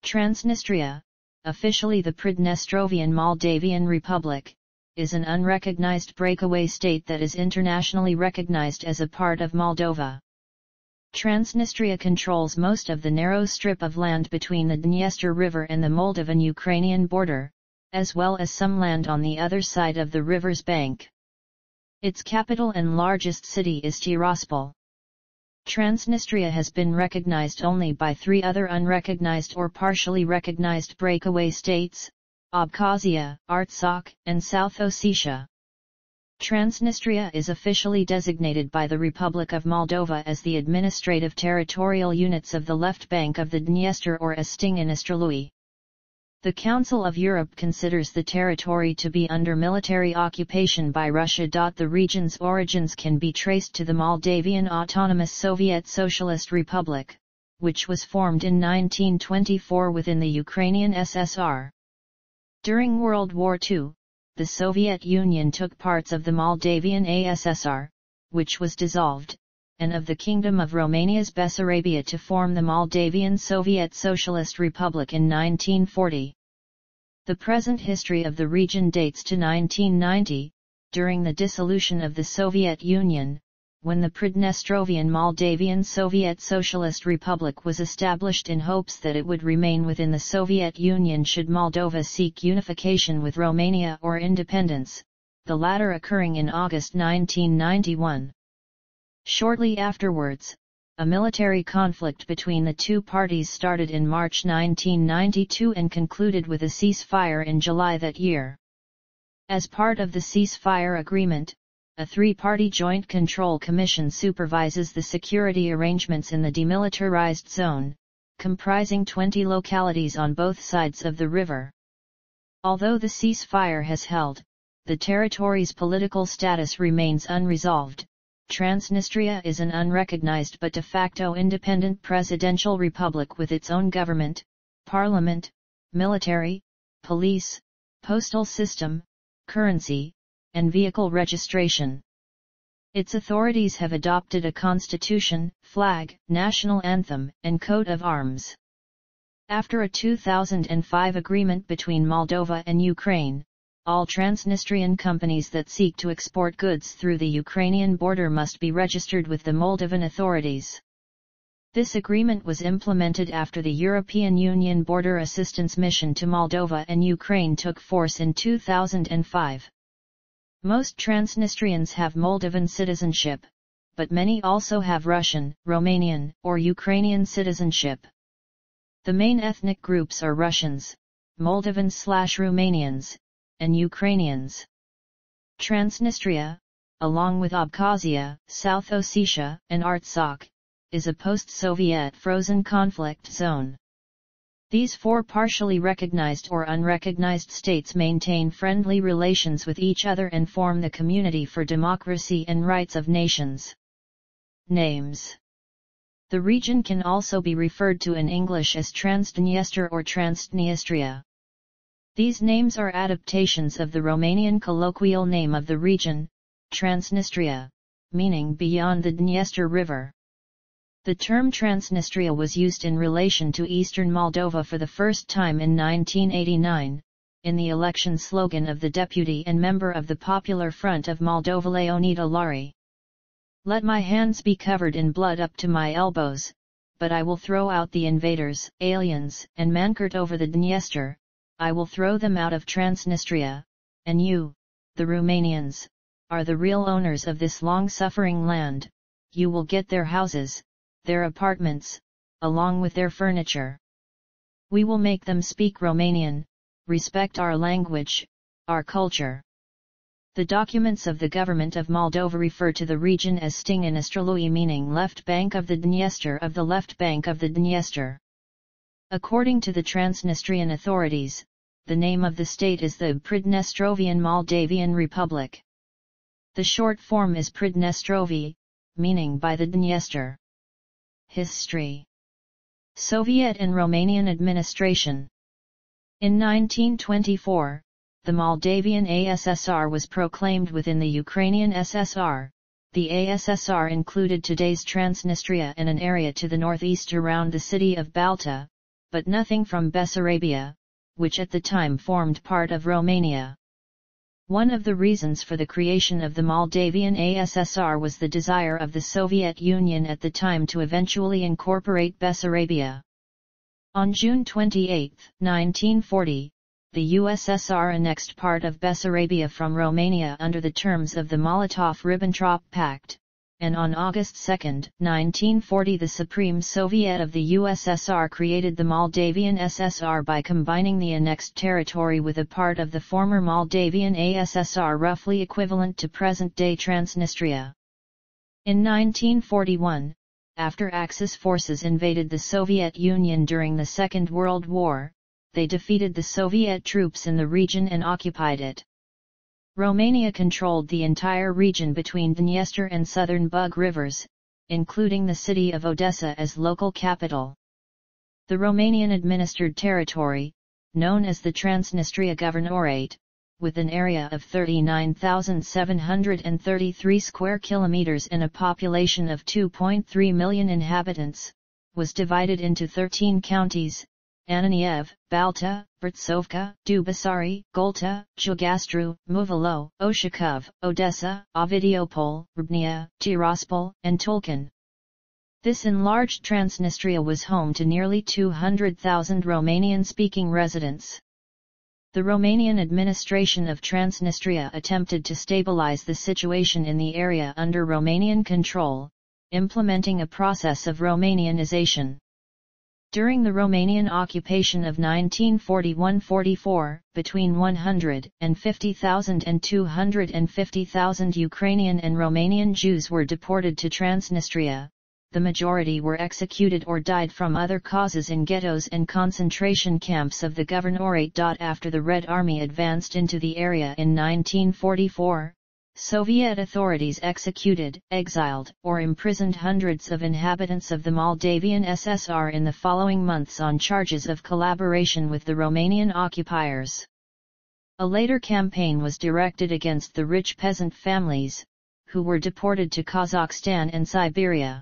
Transnistria, officially the Pridnestrovian Moldavian Republic, is an unrecognized breakaway state that is internationally recognized as a part of Moldova. Transnistria controls most of the narrow strip of land between the Dniester River and the Moldovan-Ukrainian border, as well as some land on the other side of the river's bank. Its capital and largest city is Tiraspol. Transnistria has been recognized only by three other unrecognized or partially recognized breakaway states: Abkhazia, Artsakh, and South Ossetia. Transnistria is officially designated by the Republic of Moldova as the administrative territorial units of the left bank of the Dniester, or as Transnistria. The Council of Europe considers the territory to be under military occupation by Russia. The region's origins can be traced to the Moldavian Autonomous Soviet Socialist Republic, which was formed in 1924 within the Ukrainian SSR. During World War II, the Soviet Union took parts of the Moldavian ASSR, which was dissolved, and of the Kingdom of Romania's Bessarabia to form the Moldavian Soviet Socialist Republic in 1940. The present history of the region dates to 1990, during the dissolution of the Soviet Union, when the Pridnestrovian Moldavian Soviet Socialist Republic was established in hopes that it would remain within the Soviet Union should Moldova seek unification with Romania or independence, the latter occurring in August 1991. Shortly afterwards, a military conflict between the two parties started in March 1992 and concluded with a ceasefire in July that year. As part of the ceasefire agreement, a three-party Joint Control Commission supervises the security arrangements in the demilitarized zone, comprising 20 localities on both sides of the river. Although the ceasefire has held, the territory's political status remains unresolved. Transnistria is an unrecognized but de facto independent presidential republic with its own government, parliament, military, police, postal system, currency, and vehicle registration. Its authorities have adopted a constitution, flag, national anthem, and coat of arms. After a 2005 agreement between Moldova and Ukraine, all Transnistrian companies that seek to export goods through the Ukrainian border must be registered with the Moldovan authorities. This agreement was implemented after the European Union Border Assistance Mission to Moldova and Ukraine took force in 2005. Most Transnistrians have Moldovan citizenship, but many also have Russian, Romanian, or Ukrainian citizenship. The main ethnic groups are Russians, Moldovans/Romanians, and Ukrainians. Transnistria, along with Abkhazia, South Ossetia, and Artsakh, is a post-Soviet frozen conflict zone. These four partially recognized or unrecognized states maintain friendly relations with each other and form the Community for Democracy and Rights of Nations. Names. The region can also be referred to in English as Transdniester or Transnistria. These names are adaptations of the Romanian colloquial name of the region, Transnistria, meaning beyond the Dniester River. The term Transnistria was used in relation to eastern Moldova for the first time in 1989, in the election slogan of the deputy and member of the Popular Front of Moldova Leonida Lari. "Let my hands be covered in blood up to my elbows, but I will throw out the invaders, aliens, and mankurt over the Dniester. I will throw them out of Transnistria, and you, the Romanians, are the real owners of this long-suffering land. You will get their houses, their apartments, along with their furniture. We will make them speak Romanian, respect our language, our culture." The documents of the government of Moldova refer to the region as Transnistria, meaning left bank of the Dniester, of the left bank of the Dniester. According to the Transnistrian authorities, the name of the state is the Pridnestrovian Moldavian Republic. The short form is Pridnestrovi, meaning by the Dniester. History. Soviet and Romanian administration. In 1924, the Moldavian ASSR was proclaimed within the Ukrainian SSR. The ASSR included today's Transnistria and an area to the northeast around the city of Balta, but nothing from Bessarabia, which at the time formed part of Romania. One of the reasons for the creation of the Moldavian ASSR was the desire of the Soviet Union at the time to eventually incorporate Bessarabia. On June 28, 1940, the USSR annexed part of Bessarabia from Romania under the terms of the Molotov-Ribbentrop Pact, and on August 2, 1940 the Supreme Soviet of the USSR created the Moldavian SSR by combining the annexed territory with a part of the former Moldavian ASSR roughly equivalent to present-day Transnistria. In 1941, after Axis forces invaded the Soviet Union during the Second World War, they defeated the Soviet troops in the region and occupied it. Romania controlled the entire region between Dniester and southern Bug rivers, including the city of Odessa as local capital. The Romanian-administered territory, known as the Transnistria Governorate, with an area of 39,733 square kilometers and a population of 2.3 million inhabitants, was divided into 13 counties: Ananiev, Balta, Bertsovka, Dubasari, Golta, Jugastru, Muvalo, Oshakov, Odessa, Ovidiopol, Ribnia, Tiraspol, and Tulkan. This enlarged Transnistria was home to nearly 200,000 Romanian-speaking residents. The Romanian administration of Transnistria attempted to stabilize the situation in the area under Romanian control, implementing a process of Romanianization. During the Romanian occupation of 1941–44, between 150,000 and 250,000 Ukrainian and Romanian Jews were deported to Transnistria. The majority were executed or died from other causes in ghettos and concentration camps of the Governorate. After the Red Army advanced into the area in 1944, Soviet authorities executed, exiled, or imprisoned hundreds of inhabitants of the Moldavian SSR in the following months on charges of collaboration with the Romanian occupiers. A later campaign was directed against the rich peasant families, who were deported to Kazakhstan and Siberia.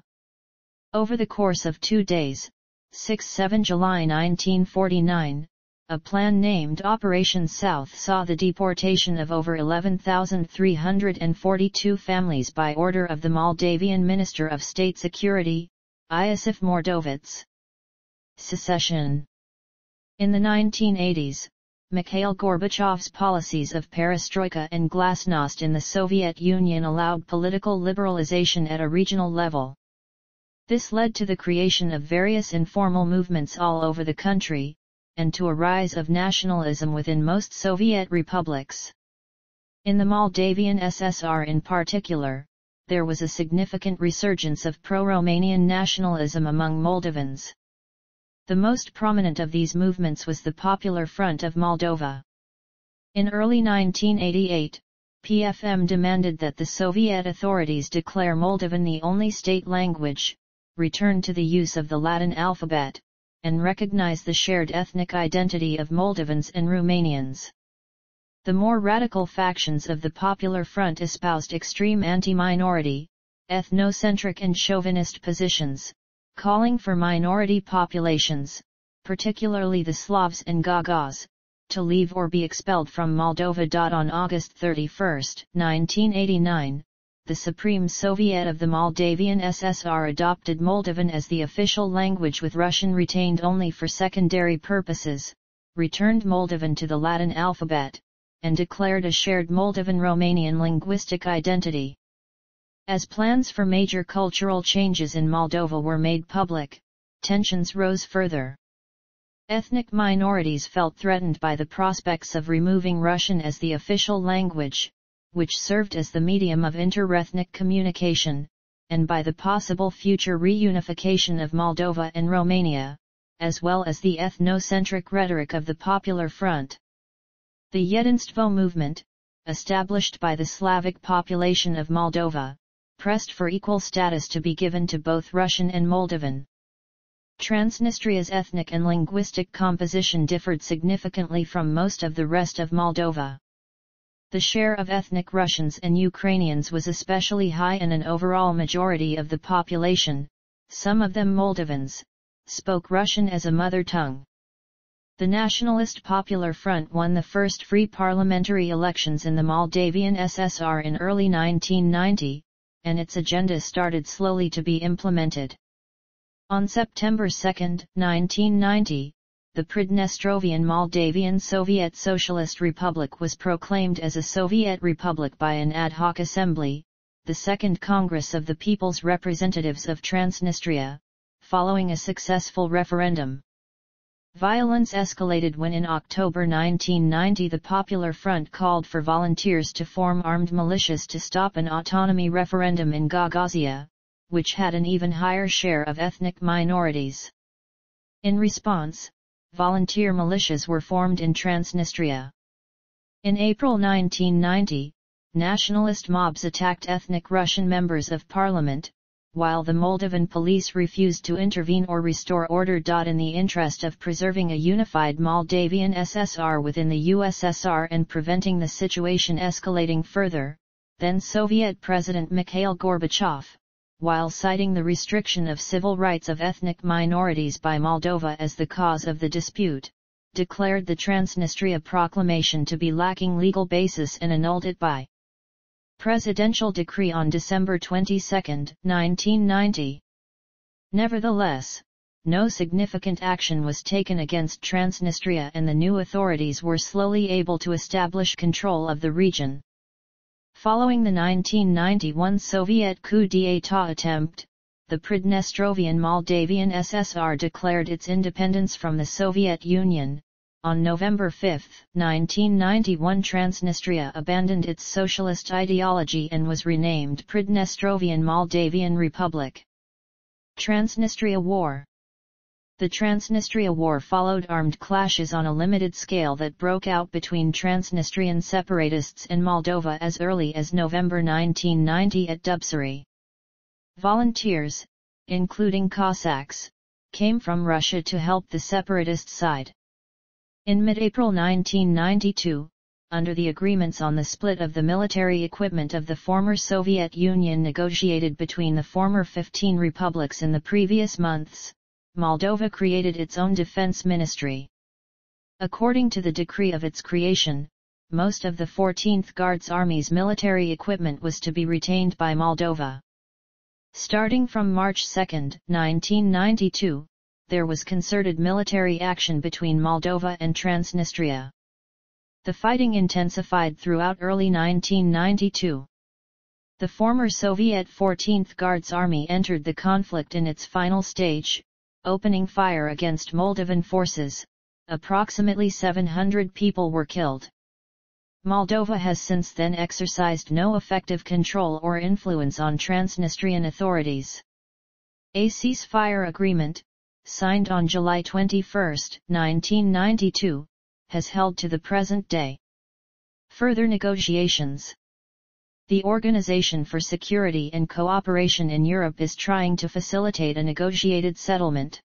Over the course of 2 days, 6–7 July 1949, a plan named Operation South saw the deportation of over 11,342 families by order of the Moldavian Minister of State Security, Iosif Mordovits. Secession. In the 1980s, Mikhail Gorbachev's policies of perestroika and glasnost in the Soviet Union allowed political liberalization at a regional level. This led to the creation of various informal movements all over the country, and to a rise of nationalism within most Soviet republics. In the Moldavian SSR in particular, there was a significant resurgence of pro-Romanian nationalism among Moldovans. The most prominent of these movements was the Popular Front of Moldova. In early 1988, PFM demanded that the Soviet authorities declare Moldovan the only state language, return to the use of the Latin alphabet, and recognize the shared ethnic identity of Moldovans and Romanians. The more radical factions of the Popular Front espoused extreme anti-minority, ethnocentric and chauvinist positions, calling for minority populations, particularly the Slavs and Gagauz, to leave or be expelled from Moldova. On August 31, 1989, the Supreme Soviet of the Moldavian SSR adopted Moldovan as the official language with Russian retained only for secondary purposes, returned Moldovan to the Latin alphabet, and declared a shared Moldovan-Romanian linguistic identity. As plans for major cultural changes in Moldova were made public, tensions rose further. Ethnic minorities felt threatened by the prospects of removing Russian as the official language, which served as the medium of inter-ethnic communication, and by the possible future reunification of Moldova and Romania, as well as the ethnocentric rhetoric of the Popular Front. The Jedinstvo movement, established by the Slavic population of Moldova, pressed for equal status to be given to both Russian and Moldovan. Transnistria's ethnic and linguistic composition differed significantly from most of the rest of Moldova. The share of ethnic Russians and Ukrainians was especially high in an overall majority of the population, some of them Moldovans, spoke Russian as a mother tongue. The Nationalist Popular Front won the first free parliamentary elections in the Moldavian SSR in early 1990, and its agenda started slowly to be implemented. On September 2, 1990, the Pridnestrovian Moldavian Soviet Socialist Republic was proclaimed as a Soviet Republic by an ad hoc assembly, the Second Congress of the People's Representatives of Transnistria, following a successful referendum. Violence escalated when in October 1990 the Popular Front called for volunteers to form armed militias to stop an autonomy referendum in Gagauzia, which had an even higher share of ethnic minorities. In response, volunteer militias were formed in Transnistria. In April 1990, nationalist mobs attacked ethnic Russian members of parliament, while the Moldovan police refused to intervene or restore order. In the interest of preserving a unified Moldavian SSR within the USSR and preventing the situation escalating further, then Soviet President Mikhail Gorbachev, while citing the restriction of civil rights of ethnic minorities by Moldova as the cause of the dispute, declared the Transnistria proclamation to be lacking legal basis and annulled it by presidential decree on December 22, 1990. Nevertheless, no significant action was taken against Transnistria and the new authorities were slowly able to establish control of the region. Following the 1991 Soviet coup d'état attempt, the Pridnestrovian Moldavian SSR declared its independence from the Soviet Union. On November 5, 1991, Transnistria abandoned its socialist ideology and was renamed Pridnestrovian Moldavian Republic. Transnistria War. The Transnistria War followed armed clashes on a limited scale that broke out between Transnistrian separatists and Moldova as early as November 1990 at Dubsari. Volunteers, including Cossacks, came from Russia to help the separatist side. In mid-April 1992, under the agreements on the split of the military equipment of the former Soviet Union negotiated between the former 15 republics in the previous months, Moldova created its own defense ministry. According to the decree of its creation, most of the 14th Guards Army's military equipment was to be retained by Moldova. Starting from March 2, 1992, there was concerted military action between Moldova and Transnistria. The fighting intensified throughout early 1992. The former Soviet 14th Guards Army entered the conflict in its final stage, opening fire against Moldovan forces. Approximately 700 people were killed. Moldova has since then exercised no effective control or influence on Transnistrian authorities. A ceasefire agreement, signed on July 21, 1992, has held to the present day. Further negotiations. The Organization for Security and Cooperation in Europe is trying to facilitate a negotiated settlement.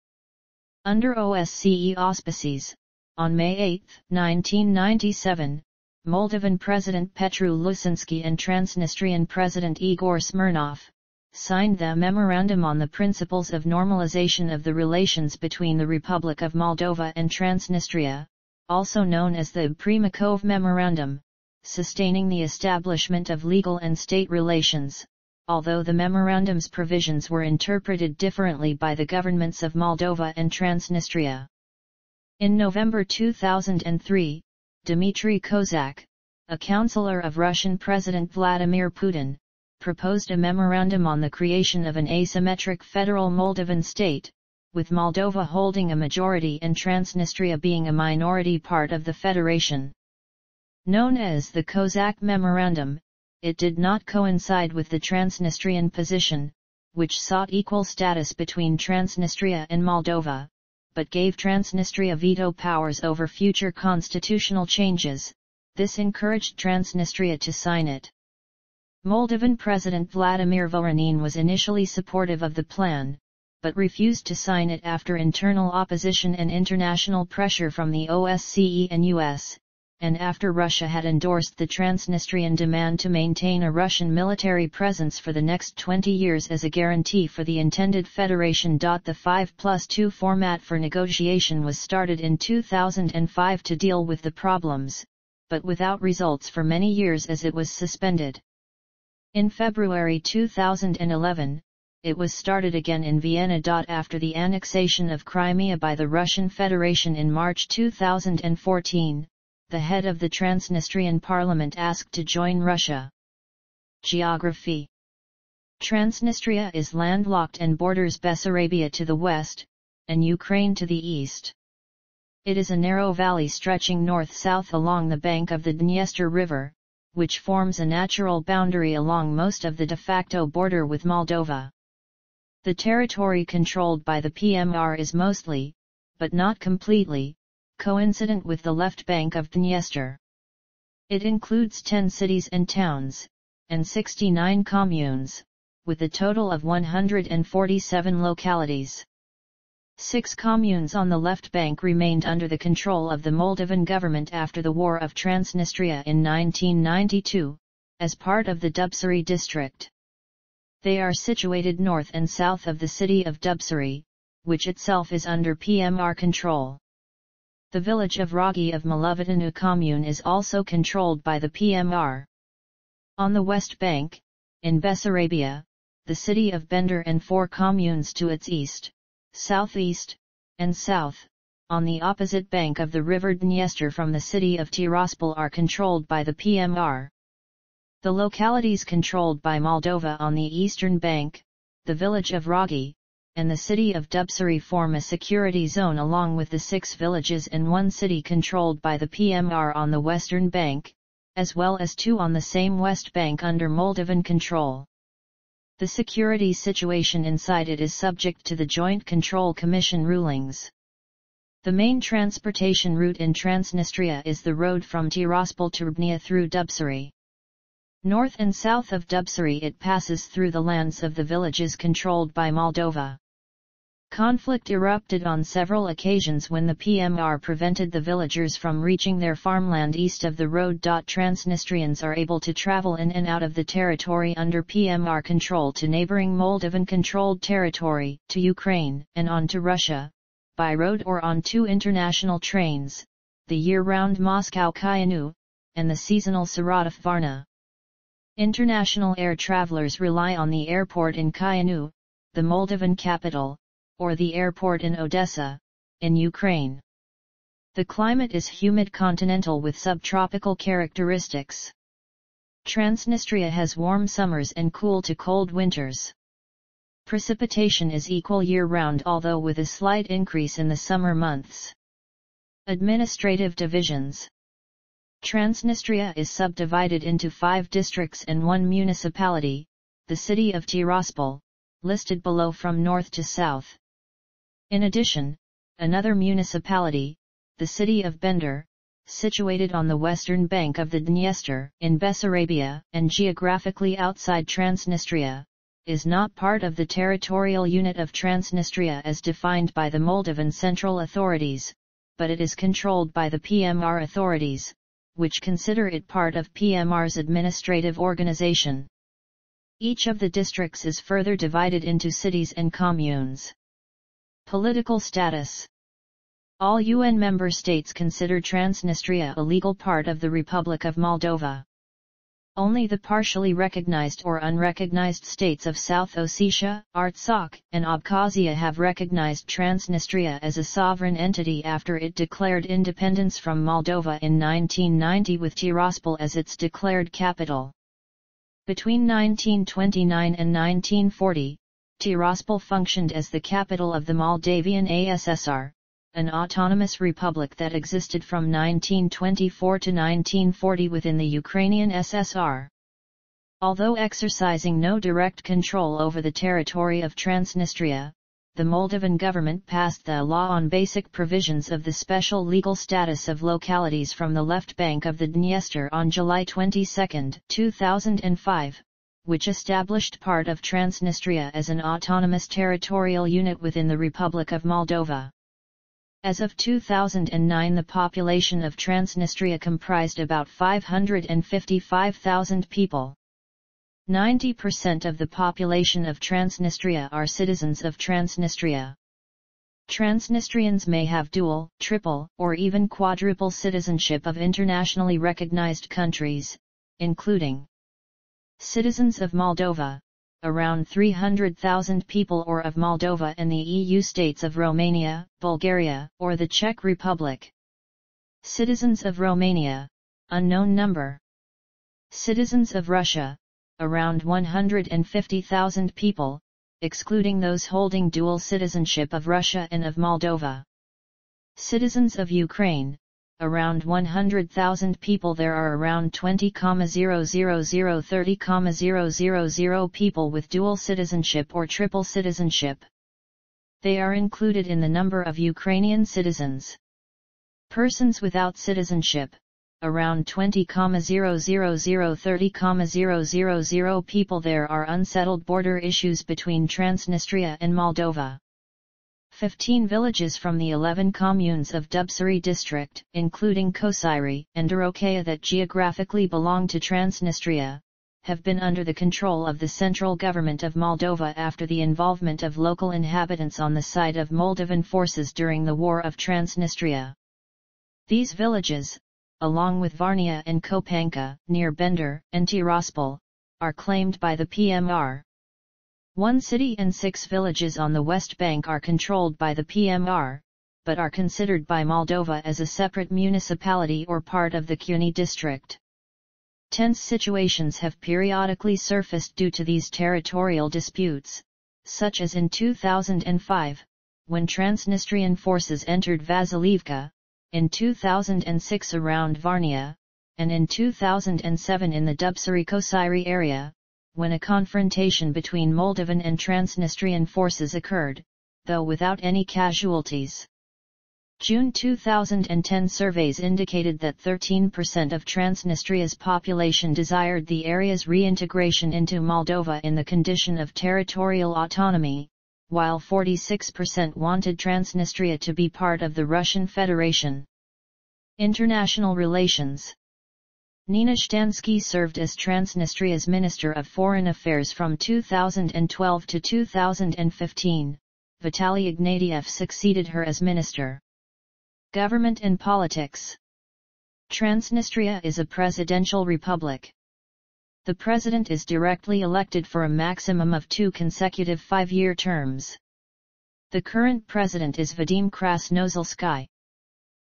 Under OSCE auspices, on May 8, 1997, Moldovan President Petru Lusinski and Transnistrian President Igor Smirnov signed the Memorandum on the Principles of Normalization of the Relations between the Republic of Moldova and Transnistria, also known as the Primakov Memorandum, sustaining the establishment of legal and state relations, although the memorandum's provisions were interpreted differently by the governments of Moldova and Transnistria. In November 2003, Dmitry Kozak, a counselor of Russian President Vladimir Putin, proposed a memorandum on the creation of an asymmetric federal Moldovan state, with Moldova holding a majority and Transnistria being a minority part of the federation. Known as the Kozak Memorandum, it did not coincide with the Transnistrian position, which sought equal status between Transnistria and Moldova, but gave Transnistria veto powers over future constitutional changes. This encouraged Transnistria to sign it. Moldovan President Vladimir Voronin was initially supportive of the plan, but refused to sign it after internal opposition and international pressure from the OSCE and US. and after Russia had endorsed the Transnistrian demand to maintain a Russian military presence for the next 20 years as a guarantee for the intended federation. The 5+2 format for negotiation was started in 2005 to deal with the problems, but without results for many years as it was suspended. In February 2011, it was started again in Vienna. After the annexation of Crimea by the Russian Federation in March 2014, the head of the Transnistrian parliament asked to join Russia. Geography: Transnistria is landlocked and borders Bessarabia to the west, and Ukraine to the east. It is a narrow valley stretching north-south along the bank of the Dniester River, which forms a natural boundary along most of the de facto border with Moldova. The territory controlled by the PMR is mostly, but not completely, coincident with the left bank of Dniester. It includes 10 cities and towns, and 69 communes, with a total of 147 localities. 6 communes on the left bank remained under the control of the Moldovan government after the War of Transnistria in 1992, as part of the Dubsari district. They are situated north and south of the city of Dubsari, which itself is under PMR control. The village of Rogi of Malovatanu commune is also controlled by the PMR. On the west bank, in Bessarabia, the city of Bender and 4 communes to its east, southeast, and south, on the opposite bank of the river Dniester from the city of Tiraspol are controlled by the PMR. The localities controlled by Moldova on the eastern bank, the village of Rogi, and the city of Dubsari form a security zone along with the 6 villages and 1 city controlled by the PMR on the western bank, as well as 2 on the same west bank under Moldovan control. The security situation inside it is subject to the Joint Control Commission rulings. The main transportation route in Transnistria is the road from Tiraspol to Ribnia through Dubsari. North and south of Dubsari it passes through the lands of the villages controlled by Moldova. Conflict erupted on several occasions when the PMR prevented the villagers from reaching their farmland east of the road. Transnistrians are able to travel in and out of the territory under PMR control to neighboring Moldovan-controlled territory, to Ukraine, and on to Russia, by road or on 2 international trains, the year-round Moscow-Chianu, and the seasonal Saratov-Varna. International air travelers rely on the airport in Chianu, the Moldovan capital, or the airport in Odessa, in Ukraine. The climate is humid continental with subtropical characteristics. Transnistria has warm summers and cool to cold winters. Precipitation is equal year-round although with a slight increase in the summer months. Administrative divisions. Transnistria is subdivided into 5 districts and 1 municipality, the city of Tiraspol, listed below from north to south. In addition, another municipality, the city of Bender, situated on the western bank of the Dniester, in Bessarabia, and geographically outside Transnistria, is not part of the territorial unit of Transnistria as defined by the Moldovan central authorities, but it is controlled by the PMR authorities, which consider it part of PMR's administrative organization. Each of the districts is further divided into cities and communes. Political status. All UN member states consider Transnistria a legal part of the Republic of Moldova. Only the partially recognized or unrecognized states of South Ossetia, Artsakh, and Abkhazia have recognized Transnistria as a sovereign entity after it declared independence from Moldova in 1990 with Tiraspol as its declared capital. Between 1929 and 1940, Tiraspol functioned as the capital of the Moldavian ASSR, an autonomous republic that existed from 1924 to 1940 within the Ukrainian SSR. Although exercising no direct control over the territory of Transnistria, the Moldovan government passed the law on basic provisions of the special legal status of localities from the left bank of the Dniester on July 22, 2005. Which established part of Transnistria as an autonomous territorial unit within the Republic of Moldova. As of 2009, the population of Transnistria comprised about 555,000 people. 90% of the population of Transnistria are citizens of Transnistria. Transnistrians may have dual, triple, or even quadruple citizenship of internationally recognized countries, including citizens of Moldova, around 300,000 people, or of Moldova and the EU states of Romania, Bulgaria, or the Czech Republic. Citizens of Romania, unknown number. Citizens of Russia, around 150,000 people, excluding those holding dual citizenship of Russia and of Moldova. Citizens of Ukraine, around 100,000 people. There are around 20,000-30,000 people with dual citizenship or triple citizenship. They are included in the number of Ukrainian citizens. Persons without citizenship, around 20,000-30,000 people. There are unsettled border issues between Transnistria and Moldova. 15 villages from the 11 communes of Dubsari district, including Kosari and Dorokea that geographically belong to Transnistria, have been under the control of the central government of Moldova after the involvement of local inhabitants on the side of Moldovan forces during the War of Transnistria. These villages, along with Varnia and Kopanka, near Bender, and Tiraspol, are claimed by the PMR. One city and 6 villages on the West Bank are controlled by the PMR, but are considered by Moldova as a separate municipality or part of the Cluny district. Tense situations have periodically surfaced due to these territorial disputes, such as in 2005, when Transnistrian forces entered Vasilivka, in 2006 around Varnia, and in 2007 in the Dubsari-Kosari area, when a confrontation between Moldovan and Transnistrian forces occurred, though without any casualties. June 2010 surveys indicated that 13% of Transnistria's population desired the area's reintegration into Moldova in the condition of territorial autonomy, while 46% wanted Transnistria to be part of the Russian Federation. International relations. Nina Shtansky served as Transnistria's Minister of Foreign Affairs from 2012 to 2015. Vitaly Ignatieff succeeded her as minister. Government and politics. Transnistria is a presidential republic. The president is directly elected for a maximum of 2 consecutive 5-year terms. The current president is Vadim Krasnozelsky.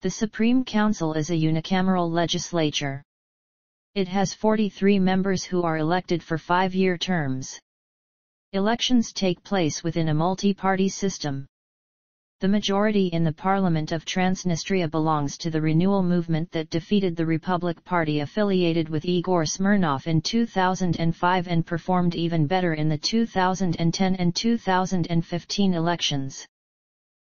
The Supreme Council is a unicameral legislature. It has 43 members who are elected for 5-year terms. Elections take place within a multi-party system. The majority in the Parliament of Transnistria belongs to the renewal movement that defeated the Republic Party affiliated with Igor Smirnov in 2005 and performed even better in the 2010 and 2015 elections.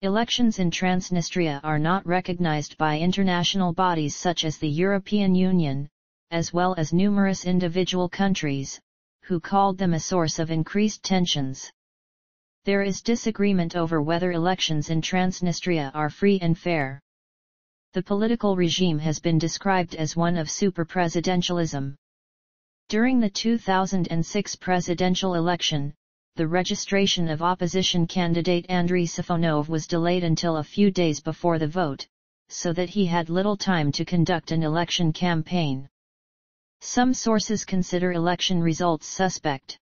Elections in Transnistria are not recognized by international bodies such as the European Union, as well as numerous individual countries, who called them a source of increased tensions. There is disagreement over whether elections in Transnistria are free and fair. The political regime has been described as one of super-presidentialism. During the 2006 presidential election, the registration of opposition candidate Andrei Safonov was delayed until a few days before the vote, so that he had little time to conduct an election campaign. Some sources consider election results suspect.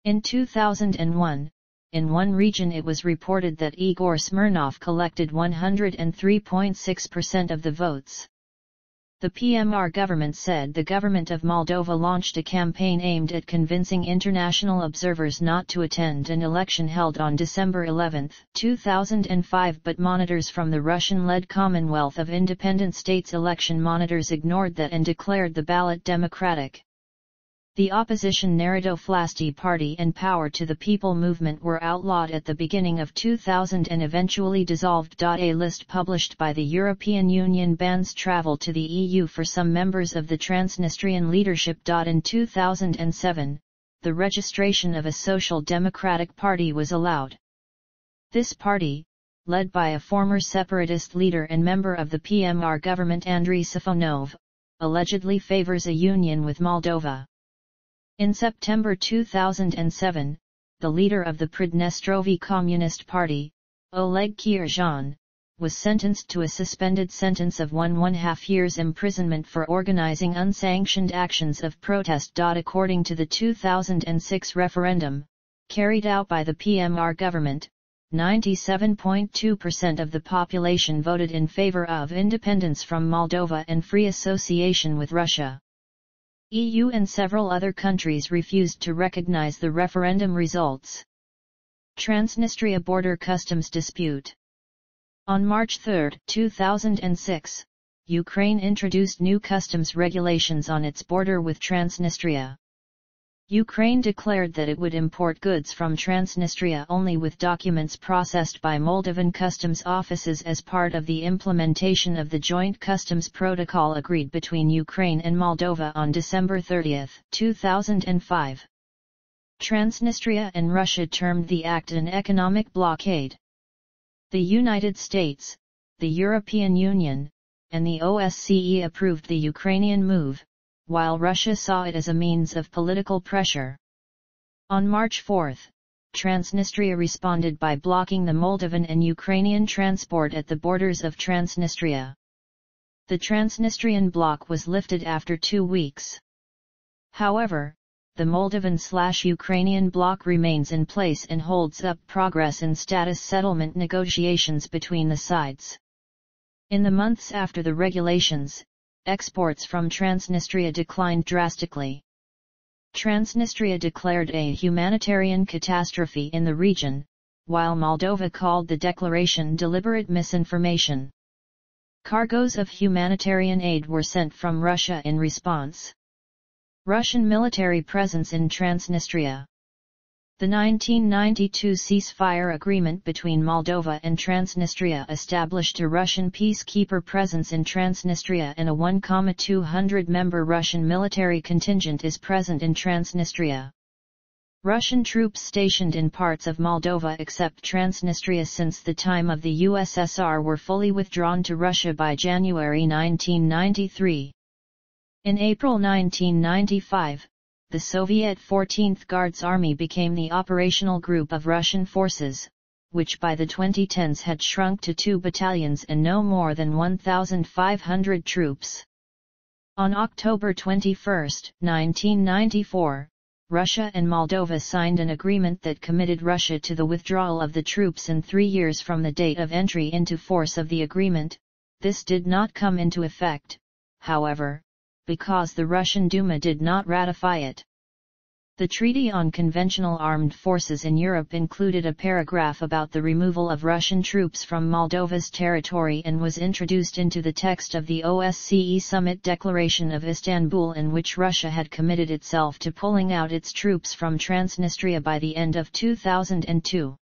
In 2001, in one region it was reported that Igor Smirnov collected 103.6% of the votes. The PMR government said the government of Moldova launched a campaign aimed at convincing international observers not to attend an election held on December 11, 2005, but monitors from the Russian-led Commonwealth of Independent States election monitors ignored that and declared the ballot democratic. The opposition Narodovlasti Party and Power to the People movement were outlawed at the beginning of 2000 and eventually dissolved. A list published by the European Union bans travel to the EU for some members of the Transnistrian leadership. In 2007, the registration of a social democratic party was allowed. This party, led by a former separatist leader and member of the PMR government Andrei Safonov, allegedly favors a union with Moldova. In September 2007, the leader of the Pridnestrovian Communist Party, Oleg Kierjan, was sentenced to a suspended sentence of 1.5 years imprisonment for organizing unsanctioned actions of protest. According to the 2006 referendum, carried out by the PMR government, 97.2% of the population voted in favor of independence from Moldova and free association with Russia. EU and several other countries refused to recognize the referendum results. Transnistria border customs dispute. On March 3, 2006, Ukraine introduced new customs regulations on its border with Transnistria. Ukraine declared that it would import goods from Transnistria only with documents processed by Moldovan customs offices as part of the implementation of the joint customs protocol agreed between Ukraine and Moldova on December 30, 2005. Transnistria and Russia termed the act an economic blockade. The United States, the European Union, and the OSCE approved the Ukrainian move, while Russia saw it as a means of political pressure. On March 4, Transnistria responded by blocking the Moldovan and Ukrainian transport at the borders of Transnistria. The Transnistrian block was lifted after 2 weeks. However, the Moldovan/Ukrainian bloc remains in place and holds up progress in status settlement negotiations between the sides. In the months after the regulations, exports from Transnistria declined drastically. Transnistria declared a humanitarian catastrophe in the region, while Moldova called the declaration deliberate misinformation. Cargoes of humanitarian aid were sent from Russia in response. Russian military presence in Transnistria. The 1992 ceasefire agreement between Moldova and Transnistria established a Russian peacekeeper presence in Transnistria, and a 1,200-member Russian military contingent is present in Transnistria. Russian troops stationed in parts of Moldova except Transnistria since the time of the USSR were fully withdrawn to Russia by January 1993. In April 1995, the Soviet 14th Guards Army became the operational group of Russian forces, which by the 2010s had shrunk to 2 battalions and no more than 1,500 troops. On October 21, 1994, Russia and Moldova signed an agreement that committed Russia to the withdrawal of the troops in 3 years from the date of entry into force of the agreement. This did not come into effect, however, because the Russian Duma did not ratify it. The Treaty on Conventional Armed Forces in Europe included a paragraph about the removal of Russian troops from Moldova's territory and was introduced into the text of the OSCE Summit Declaration of Istanbul, in which Russia had committed itself to pulling out its troops from Transnistria by the end of 2002.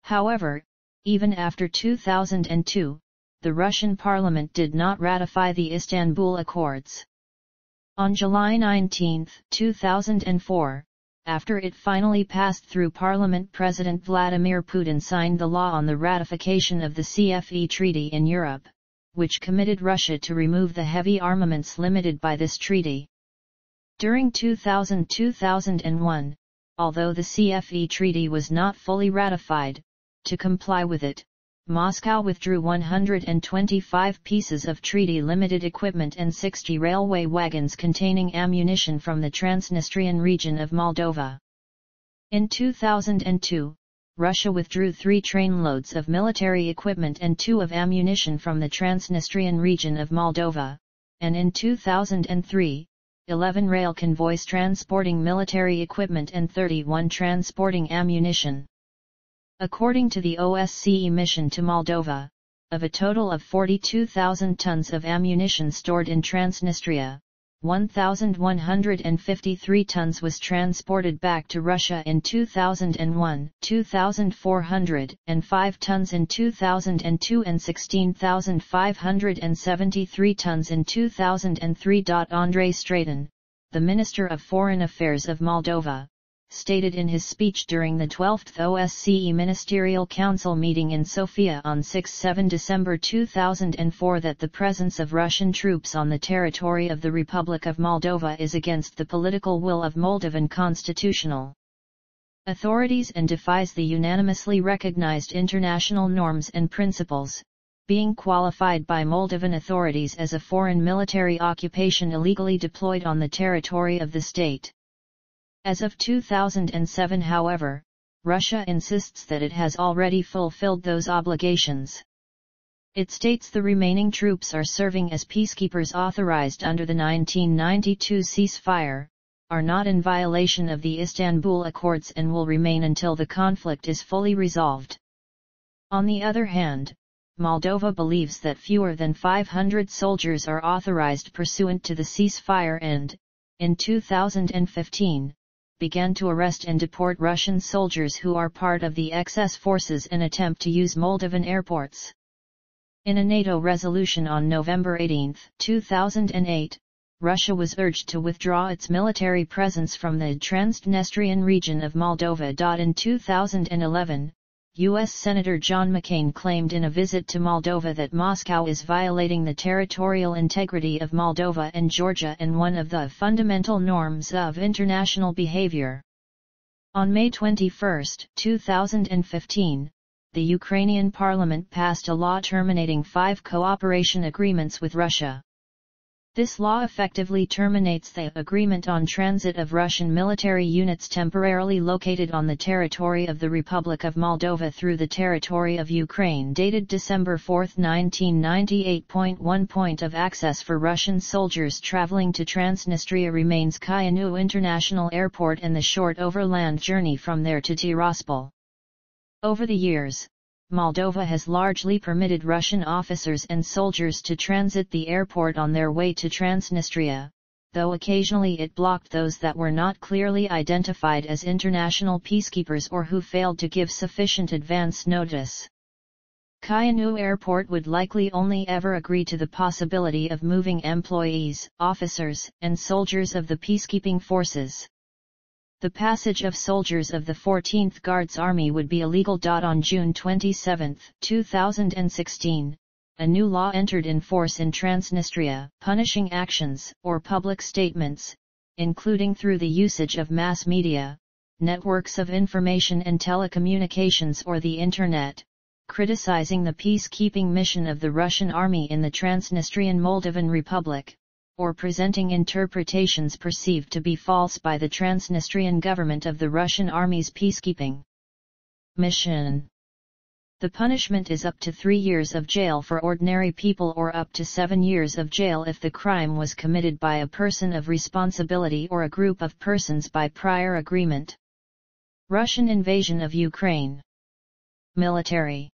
However, even after 2002, the Russian parliament did not ratify the Istanbul Accords. On July 19, 2004, after it finally passed through Parliament, President Vladimir Putin signed the law on the ratification of the CFE Treaty in Europe, which committed Russia to remove the heavy armaments limited by this treaty. During 2000-2001, although the CFE Treaty was not fully ratified, to comply with it, Moscow withdrew 125 pieces of treaty-limited equipment and 60 railway wagons containing ammunition from the Transnistrian region of Moldova. In 2002, Russia withdrew 3 trainloads of military equipment and 2 of ammunition from the Transnistrian region of Moldova, and in 2003, 11 rail convoys transporting military equipment and 31 transporting ammunition. According to the OSCE mission to Moldova, of a total of 42,000 tons of ammunition stored in Transnistria, 1,153 tons was transported back to Russia in 2001, 2,405 tons in 2002 and 16,573 tons in 2003. Andrei Straton, the Minister of Foreign Affairs of Moldova, stated in his speech during the 12th OSCE Ministerial Council meeting in Sofia on 6-7 December 2004 that the presence of Russian troops on the territory of the Republic of Moldova is against the political will of Moldovan constitutional authorities and defies the unanimously recognized international norms and principles, being qualified by Moldovan authorities as a foreign military occupation illegally deployed on the territory of the state. As of 2007, however, Russia insists that it has already fulfilled those obligations. It states the remaining troops are serving as peacekeepers authorized under the 1992 ceasefire, are not in violation of the Istanbul Accords and will remain until the conflict is fully resolved. On the other hand, Moldova believes that fewer than 500 soldiers are authorized pursuant to the ceasefire and, in 2015, began to arrest and deport Russian soldiers who are part of the excess forces and attempt to use Moldovan airports. In a NATO resolution on November 18, 2008, Russia was urged to withdraw its military presence from the Transnistrian region of Moldova. In 2011, U.S. Senator John McCain claimed in a visit to Moldova that Moscow is violating the territorial integrity of Moldova and Georgia and one of the fundamental norms of international behavior. On May 21, 2015, the Ukrainian parliament passed a law terminating 5 cooperation agreements with Russia. This law effectively terminates the agreement on transit of Russian military units temporarily located on the territory of the Republic of Moldova through the territory of Ukraine dated December 4, 1998. 1 Point of access for Russian soldiers traveling to Transnistria remains Chisinau International Airport and the short overland journey from there to Tiraspol. Over the years, Moldova has largely permitted Russian officers and soldiers to transit the airport on their way to Transnistria, though occasionally it blocked those that were not clearly identified as international peacekeepers or who failed to give sufficient advance notice. Chisinau Airport would likely only ever agree to the possibility of moving employees, officers, and soldiers of the peacekeeping forces. The passage of soldiers of the 14th Guards Army would be illegal. On June 27, 2016, a new law entered in force in Transnistria, punishing actions or public statements, including through the usage of mass media, networks of information and telecommunications or the Internet, criticizing the peacekeeping mission of the Russian army in the Transnistrian Moldavian Republic, or presenting interpretations perceived to be false by the Transnistrian government of the Russian army's peacekeeping mission. The punishment is up to 3 years of jail for ordinary people or up to 7 years of jail if the crime was committed by a person of responsibility or a group of persons by prior agreement. Russian invasion of Ukraine. Military.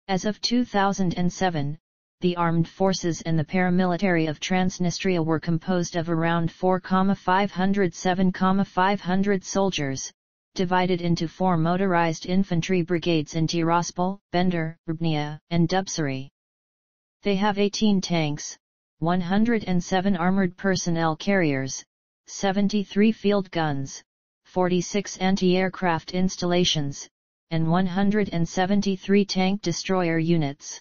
As of 2007, the armed forces and the paramilitary of Transnistria were composed of around 4,507,500 soldiers, divided into 4 motorized infantry brigades in Tiraspol, Bender, Ribnia, and Dubsari. They have 18 tanks, 107 armored personnel carriers, 73 field guns, 46 anti-aircraft installations, and 173 tank destroyer units.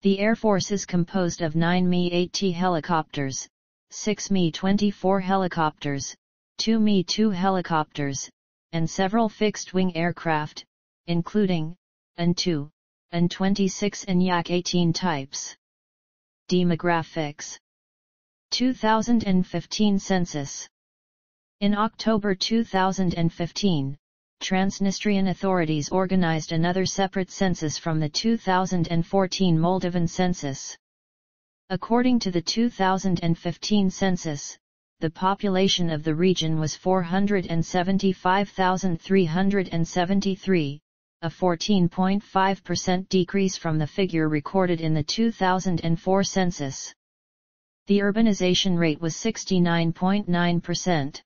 The Air Force is composed of 9 Mi-8T helicopters, 6 Mi-24 helicopters, 2 Mi-2 helicopters, and several fixed-wing aircraft, including An-2, An-26 and Yak-18 types. Demographics. 2015 Census. In October 2015, Transnistrian authorities organized another separate census from the 2014 Moldovan census. According to the 2015 census, the population of the region was 475,373, a 14.5% decrease from the figure recorded in the 2004 census. The urbanization rate was 69.9%.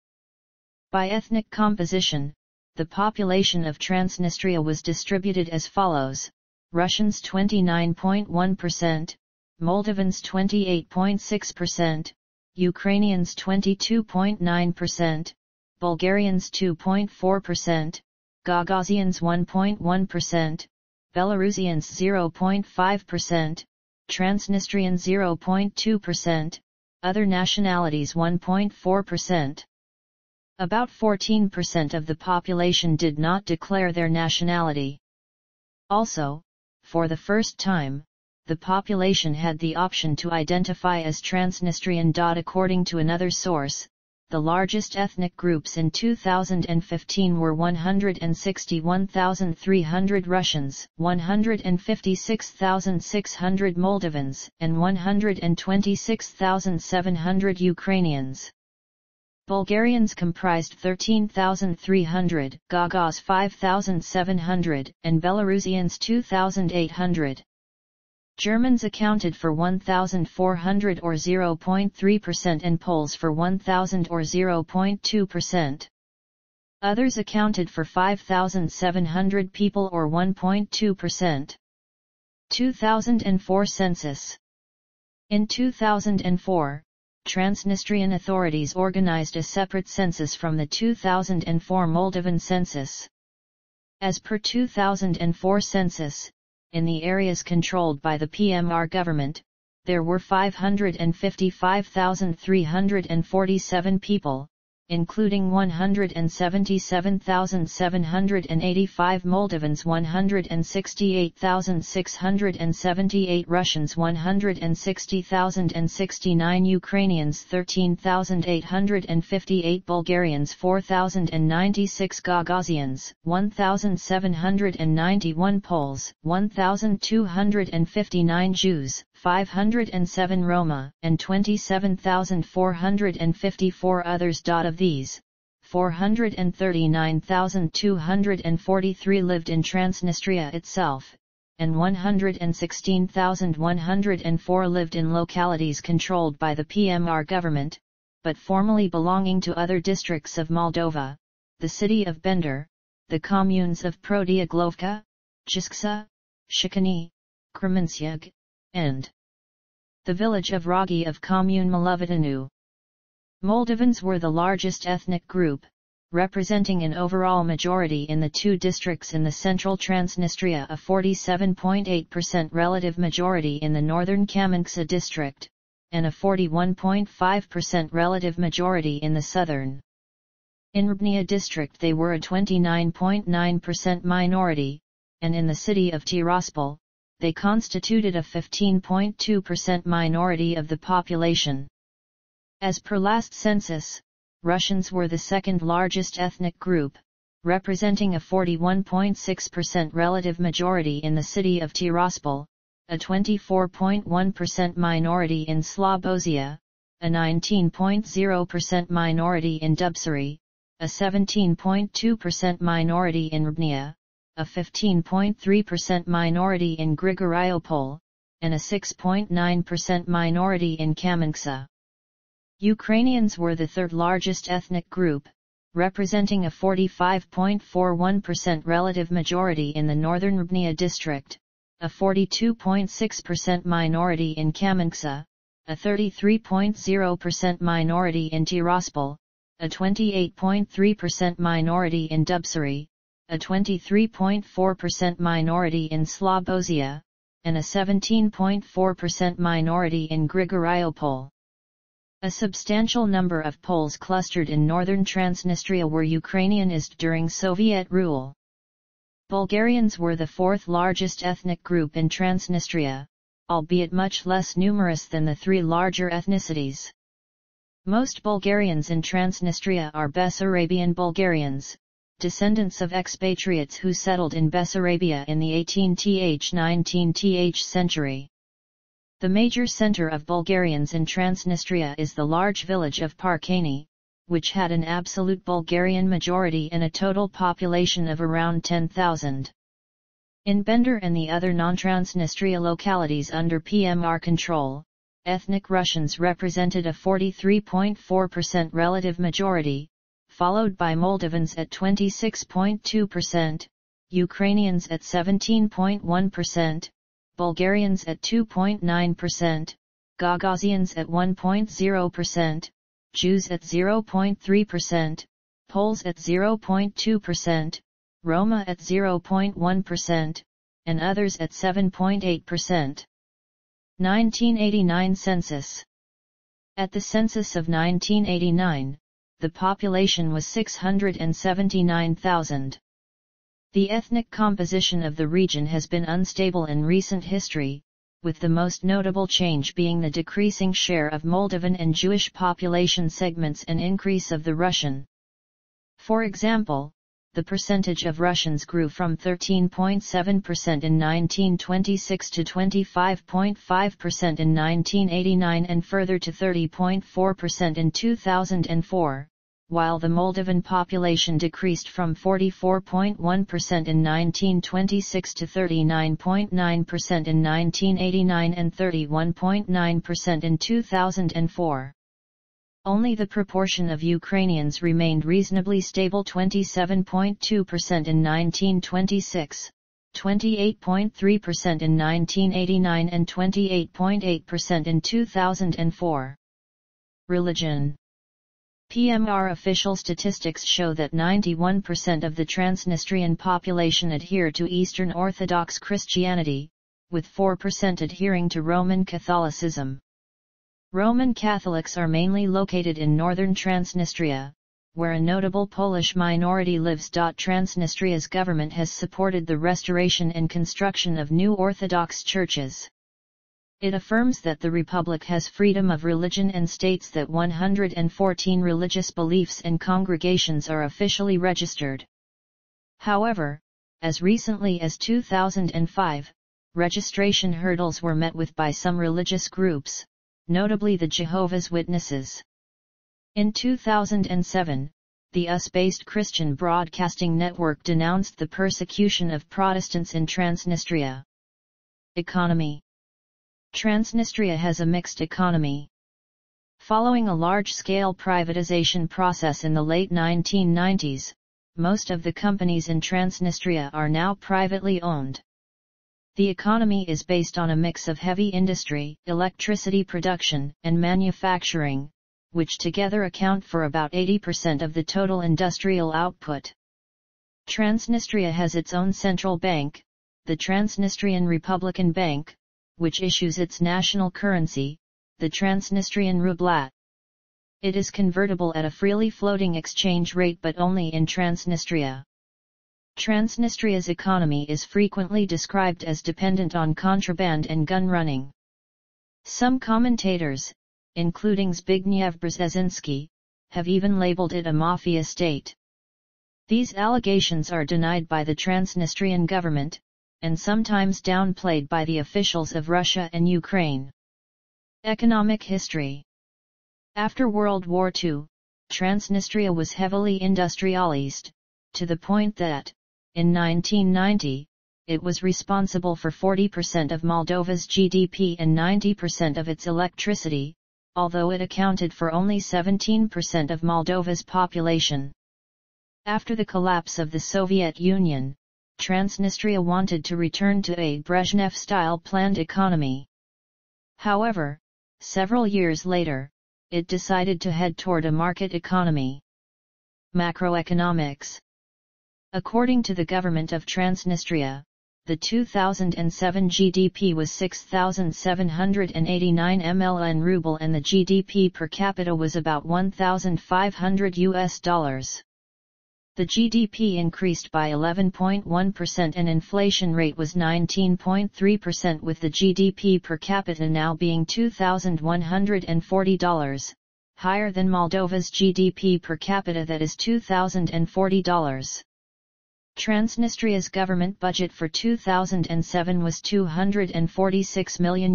By ethnic composition, the population of Transnistria was distributed as follows: Russians 29.1%, Moldovans 28.6%, Ukrainians 22.9%, Bulgarians 2.4%, Gagauzians 1.1%, Belarusians 0.5%, Transnistrians 0.2%, other nationalities 1.4%. About 14% of the population did not declare their nationality. Also, for the first time, the population had the option to identify as Transnistrian. According to another source, the largest ethnic groups in 2015 were 161,300 Russians, 156,600 Moldovans, and 126,700 Ukrainians. Bulgarians comprised 13,300, Gagauz 5,700, and Belarusians 2,800. Germans accounted for 1,400 or 0.3% and Poles for 1,000 or 0.2%. Others accounted for 5,700 people or 1.2%. 2004 Census. In 2004, Transnistrian authorities organized a separate census from the 2004 Moldovan census. As per 2004 census, in the areas controlled by the PMR government, there were 555,347 people, including 177,785 Moldovans, 168,678 Russians, 160,069 Ukrainians, 13,858 Bulgarians, 4,096 Gagauzians, 1,791 Poles, 1,259 Jews, 507 Roma, and 27,454 others. Of these, 439,243 lived in Transnistria itself, and 116,104 lived in localities controlled by the PMR government, but formerly belonging to other districts of Moldova, the city of Bender, the communes of Prodia-Glovka, Jisksa, Shikani, Kremensyug, and the village of Ragi of commune Malavatanu. Moldovans were the largest ethnic group, representing an overall majority in the two districts in the central Transnistria, a 47.8% relative majority in the northern Kamenksa district, and a 41.5% relative majority in the southern. In Ribnia district they were a 29.9% minority, and in the city of Tiraspol, they constituted a 15.2% minority of the population. As per last census, Russians were the second largest ethnic group, representing a 41.6% relative majority in the city of Tiraspol, a 24.1% minority in Slobozia, a 19.0% minority in Dubsari, a 17.2% minority in Ribnia, a 15.3% minority in Grigoriopol, and a 6.9% minority in Kamenksa. Ukrainians were the third largest ethnic group, representing a 45.41% relative majority in the northern Ribnia district, a 42.6% minority in Kamenksa, a 33.0% minority in Tiraspol, a 28.3% minority in Dubsari, a 23.4% minority in Slobozia, and a 17.4% minority in Grigoriopol. A substantial number of Poles clustered in northern Transnistria were Ukrainianized during Soviet rule. Bulgarians were the fourth largest ethnic group in Transnistria, albeit much less numerous than the three larger ethnicities. Most Bulgarians in Transnistria are Bessarabian Bulgarians, descendants of expatriates who settled in Bessarabia in the 18th–19th century. The major center of Bulgarians in Transnistria is the large village of Parkani, which had an absolute Bulgarian majority and a total population of around 10,000. In Bender and the other non-Transnistria localities under PMR control, ethnic Russians represented a 43.4% relative majority, followed by Moldovans at 26.2%, Ukrainians at 17.1%, Bulgarians at 2.9%, Gagauzians at 1.0%, Jews at 0.3%, Poles at 0.2%, Roma at 0.1%, and others at 7.8%. 1989 Census. At the census of 1989, the population was 679,000. The ethnic composition of the region has been unstable in recent history, with the most notable change being the decreasing share of Moldovan and Jewish population segments and increase of the Russian. For example, the percentage of Russians grew from 13.7% in 1926 to 25.5% in 1989 and further to 30.4% in 2004, while the Moldovan population decreased from 44.1% in 1926 to 39.9% in 1989 and 31.9% in 2004. Only the proportion of Ukrainians remained reasonably stable, 27.2% in 1926, 28.3% in 1989 and 28.8% in 2004. Religion. PMR official statistics show that 91% of the Transnistrian population adhere to Eastern Orthodox Christianity, with 4% adhering to Roman Catholicism. Roman Catholics are mainly located in northern Transnistria, where a notable Polish minority lives. Transnistria's government has supported the restoration and construction of new Orthodox churches. It affirms that the Republic has freedom of religion and states that 114 religious beliefs and congregations are officially registered. However, as recently as 2005, registration hurdles were met with by some religious groups, notably the Jehovah's Witnesses. In 2007, the US-based Christian Broadcasting Network denounced the persecution of Protestants in Transnistria. Economy. Transnistria has a mixed economy. Following a large-scale privatization process in the late 1990s, most of the companies in Transnistria are now privately owned. The economy is based on a mix of heavy industry, electricity production, and manufacturing, which together account for about 80% of the total industrial output. Transnistria has its own central bank, the Transnistrian Republican Bank, which issues its national currency, the Transnistrian rublat. It is convertible at a freely floating exchange rate but only in Transnistria. Transnistria's economy is frequently described as dependent on contraband and gun running. Some commentators, including Zbigniew Brzezinski, have even labeled it a mafia state. These allegations are denied by the Transnistrian government, and sometimes downplayed by the officials of Russia and Ukraine. Economic history. After World War II, Transnistria was heavily industrialized, to the point that, in 1990, it was responsible for 40% of Moldova's GDP and 90% of its electricity, although it accounted for only 17% of Moldova's population. After the collapse of the Soviet Union, Transnistria wanted to return to a Brezhnev-style planned economy. However, several years later, it decided to head toward a market economy. Macroeconomics. According to the government of Transnistria, the 2007 GDP was 6,789 mln ruble and the GDP per capita was about $1,500. The GDP increased by 11.1% and inflation rate was 19.3%, with the GDP per capita now being $2,140, higher than Moldova's GDP per capita that is $2,040. Transnistria's government budget for 2007 was $246 million,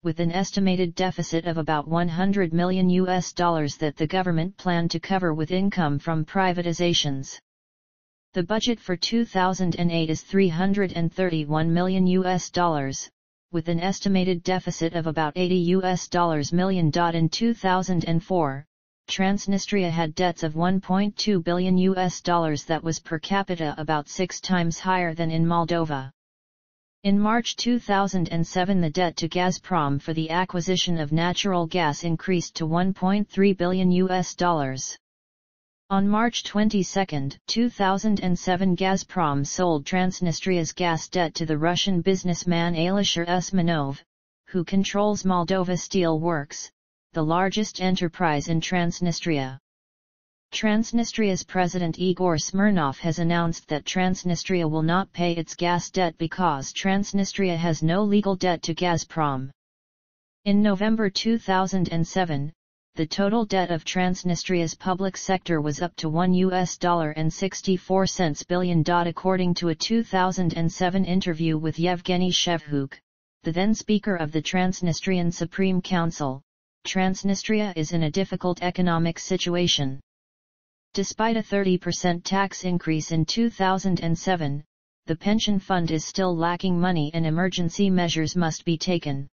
with an estimated deficit of about $100 million that the government planned to cover with income from privatizations. The budget for 2008 is $331 million, with an estimated deficit of about $80 million. In 2004, Transnistria had debts of $1.2 billion that was per capita about 6 times higher than in Moldova. In March 2007, the debt to Gazprom for the acquisition of natural gas increased to $1.3 billion. On March 22, 2007, Gazprom sold Transnistria's gas debt to the Russian businessman Alisher Usmanov, who controls Moldova Steel Works, the largest enterprise in Transnistria. Transnistria's president Igor Smirnov has announced that Transnistria will not pay its gas debt because Transnistria has no legal debt to Gazprom. In November 2007, the total debt of Transnistria's public sector was up to $1.64 billion according to a 2007 interview with Yevgeny Shevchuk, the then Speaker of the Transnistrian Supreme Council. Transnistria is in a difficult economic situation. Despite a 30% tax increase in 2007, the pension fund is still lacking money and emergency measures must be taken.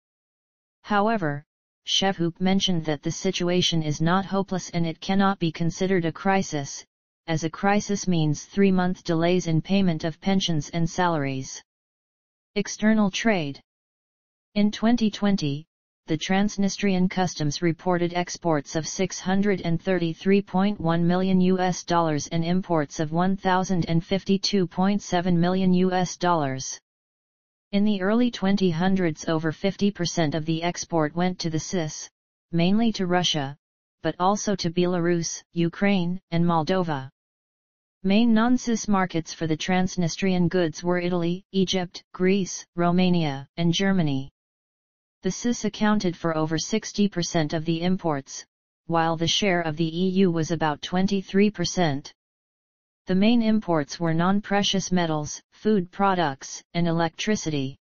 However, Shevchuk mentioned that the situation is not hopeless and it cannot be considered a crisis, as a crisis means 3-month delays in payment of pensions and salaries. External trade. In 2020, the Transnistrian customs reported exports of $633.1 million and imports of $1,052.7 million. In the early 2000s, over 50% of the export went to the CIS, mainly to Russia, but also to Belarus, Ukraine, and Moldova. Main non-CIS markets for the Transnistrian goods were Italy, Egypt, Greece, Romania, and Germany. The CIS accounted for over 60% of the imports, while the share of the EU was about 23%. The main imports were non-precious metals, food products, and electricity.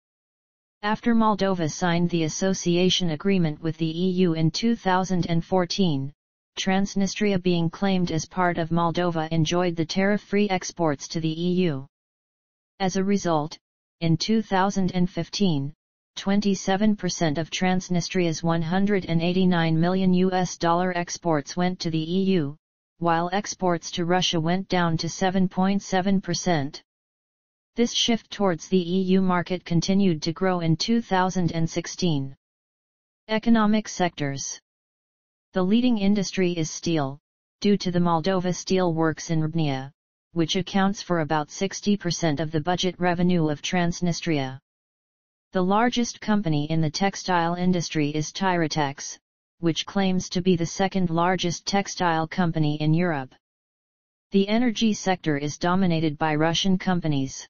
After Moldova signed the association agreement with the EU in 2014, Transnistria, being claimed as part of Moldova, enjoyed the tariff-free exports to the EU. As a result, in 2015, 27% of Transnistria's $189 million exports went to the EU, while exports to Russia went down to 7.7%. This shift towards the EU market continued to grow in 2016. Economic sectors. The leading industry is steel, due to the Moldova Steel Works in Ribnia, which accounts for about 60% of the budget revenue of Transnistria. The largest company in the textile industry is Tyrotex, which claims to be the second largest textile company in Europe. The energy sector is dominated by Russian companies.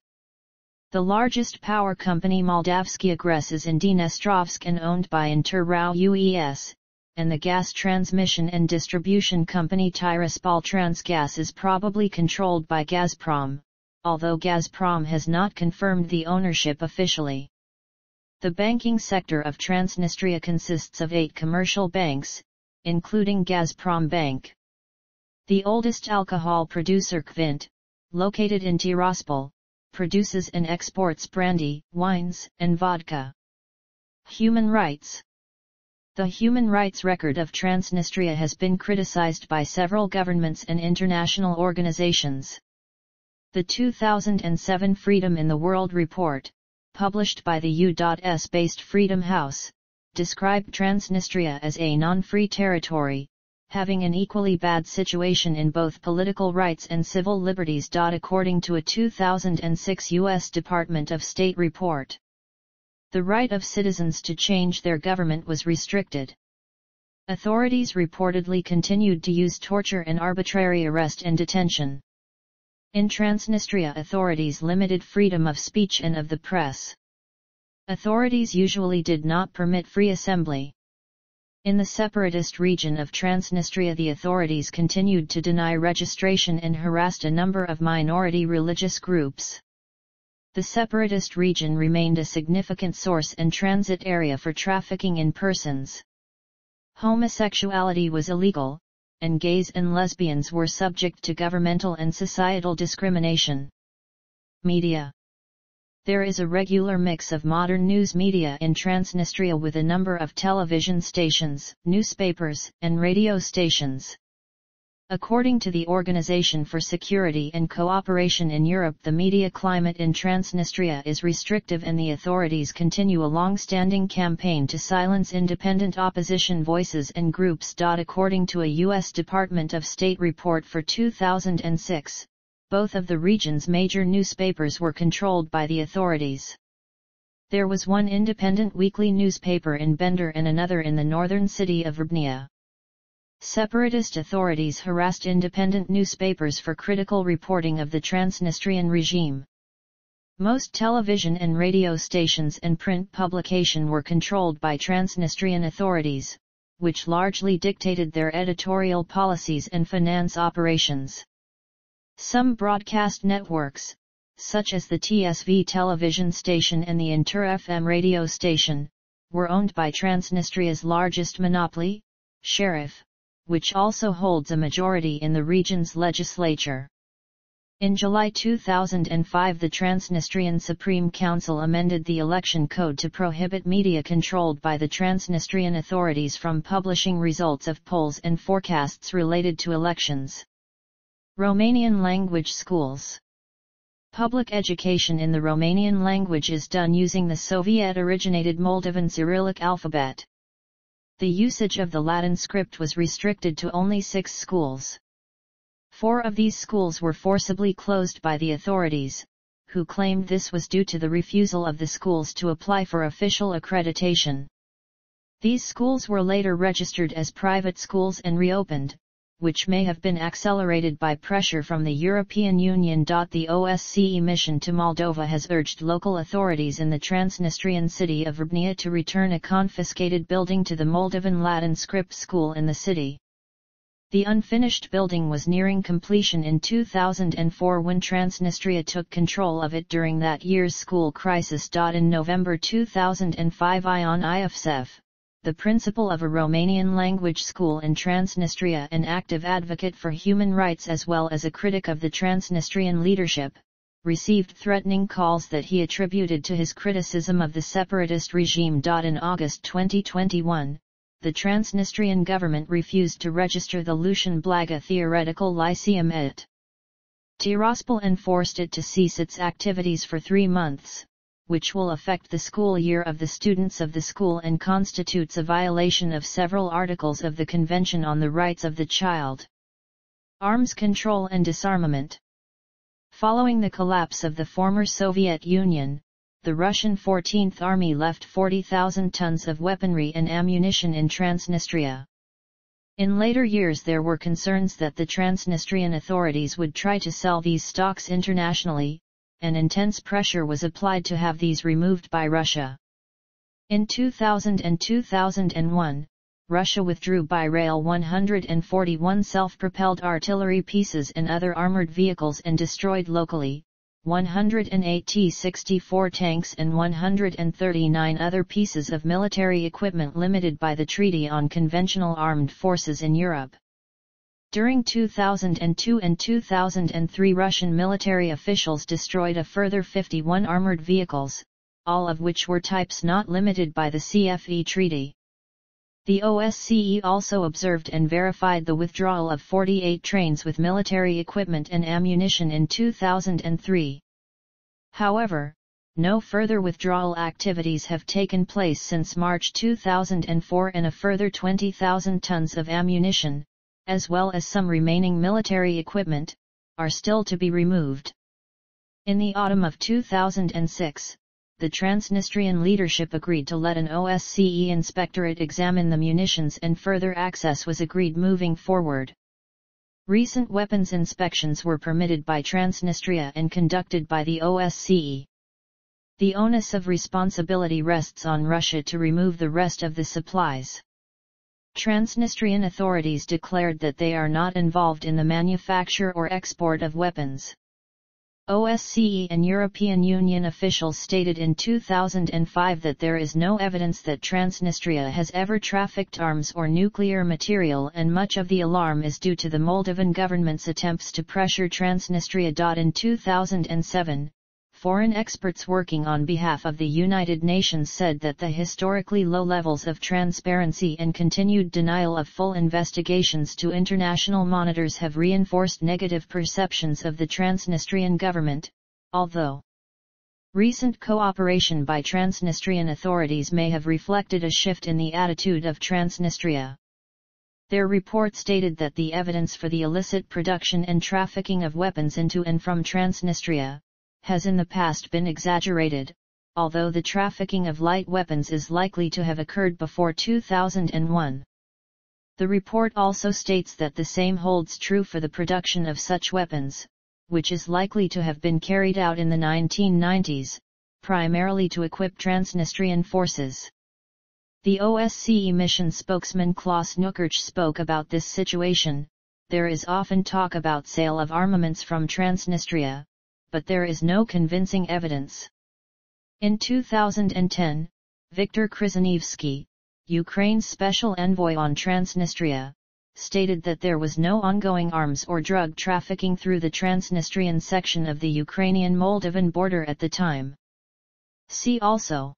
The largest power company, Moldavskaya Gres, is in Dnestrovsk and owned by Interrau UES, and the gas transmission and distribution company Tiraspol Transgas is probably controlled by Gazprom, although Gazprom has not confirmed the ownership officially. The banking sector of Transnistria consists of 8 commercial banks, including Gazprom Bank. The oldest alcohol producer, Kvint, located in Tiraspol, produces and exports brandy, wines, and vodka. Human rights. The human rights record of Transnistria has been criticized by several governments and international organizations. The 2007 Freedom in the World report, published by the U.S.-based Freedom House, described Transnistria as a non-free territory, having an equally bad situation in both political rights and civil liberties. According to a 2006 U.S. Department of State report, the right of citizens to change their government was restricted. Authorities reportedly continued to use torture and arbitrary arrest and detention. In Transnistria, authorities limited freedom of speech and of the press. Authorities usually did not permit free assembly. In the separatist region of Transnistria, the authorities continued to deny registration and harassed a number of minority religious groups. The separatist region remained a significant source and transit area for trafficking in persons. Homosexuality was illegal, and gays and lesbians were subject to governmental and societal discrimination. Media. There is a regular mix of modern news media in Transnistria with a number of television stations, newspapers, and radio stations. According to the Organization for Security and Cooperation in Europe, the media climate in Transnistria is restrictive and the authorities continue a long-standing campaign to silence independent opposition voices and groups. According to a U.S. Department of State report for 2006, both of the region's major newspapers were controlled by the authorities. There was one independent weekly newspaper in Bender and another in the northern city of Ribnia. Separatist authorities harassed independent newspapers for critical reporting of the Transnistrian regime. Most television and radio stations and print publication were controlled by Transnistrian authorities, which largely dictated their editorial policies and finance operations. Some broadcast networks, such as the TSV television station and the Inter FM radio station, were owned by Transnistria's largest monopoly, Sheriff, which also holds a majority in the region's legislature. In July 2005, the Transnistrian Supreme Council amended the election code to prohibit media controlled by the Transnistrian authorities from publishing results of polls and forecasts related to elections. Romanian language schools. Public education in the Romanian language is done using the Soviet-originated Moldavan Cyrillic alphabet. The usage of the Latin script was restricted to only 6 schools. 4 of these schools were forcibly closed by the authorities, who claimed this was due to the refusal of the schools to apply for official accreditation. These schools were later registered as private schools and reopened, which may have been accelerated by pressure from the European Union. The OSCE mission to Moldova has urged local authorities in the Transnistrian city of Ribnia to return a confiscated building to the Moldovan Latin script school in the city. The unfinished building was nearing completion in 2004 when Transnistria took control of it during that year's school crisis. In November 2005, Ion Iofsev, the principal of a Romanian language school in Transnistria, an active advocate for human rights as well as a critic of the Transnistrian leadership, received threatening calls that he attributed to his criticism of the separatist regime. In August 2021, the Transnistrian government refused to register the Lucian Blaga Theoretical Lyceum at Tiraspol and forced it to cease its activities for 3 months, which will affect the school year of the students of the school and constitutes a violation of several articles of the Convention on the Rights of the Child. Arms control and disarmament. Following the collapse of the former Soviet Union, the Russian 14th Army left 40,000 tons of weaponry and ammunition in Transnistria. In later years there were concerns that the Transnistrian authorities would try to sell these stocks internationally, and intense pressure was applied to have these removed by Russia. In 2000 and 2001, Russia withdrew by rail 141 self-propelled artillery pieces and other armored vehicles and destroyed locally 108 T-64 tanks and 139 other pieces of military equipment limited by the Treaty on Conventional Armed Forces in Europe. During 2002 and 2003, Russian military officials destroyed a further 51 armored vehicles, all of which were types not limited by the CFE treaty. The OSCE also observed and verified the withdrawal of 48 trains with military equipment and ammunition in 2003. However, no further withdrawal activities have taken place since March 2004, and a further 20,000 tons of ammunition, as well as some remaining military equipment, are still to be removed. In the autumn of 2006, the Transnistrian leadership agreed to let an OSCE inspectorate examine the munitions, and further access was agreed moving forward. Recent weapons inspections were permitted by Transnistria and conducted by the OSCE. The onus of responsibility rests on Russia to remove the rest of the supplies. Transnistrian authorities declared that they are not involved in the manufacture or export of weapons. OSCE and European Union officials stated in 2005 that there is no evidence that Transnistria has ever trafficked arms or nuclear material, and much of the alarm is due to the Moldovan government's attempts to pressure Transnistria. In 2007, Foreign experts working on behalf of the United Nations said that the historically low levels of transparency and continued denial of full investigations to international monitors have reinforced negative perceptions of the Transnistrian government, although recent cooperation by Transnistrian authorities may have reflected a shift in the attitude of Transnistria. Their report stated that the evidence for the illicit production and trafficking of weapons into and from Transnistria has in the past been exaggerated, although the trafficking of light weapons is likely to have occurred before 2001. The report also states that the same holds true for the production of such weapons, which is likely to have been carried out in the 1990s, primarily to equip Transnistrian forces. The OSCE mission spokesman Klaus Nukerch spoke about this situation. There is often talk about sale of armaments from Transnistria, but there is no convincing evidence. In 2010, Viktor Kryzanevsky, Ukraine's special envoy on Transnistria, stated that there was no ongoing arms or drug trafficking through the Transnistrian section of the Ukrainian-Moldovan border at the time. See also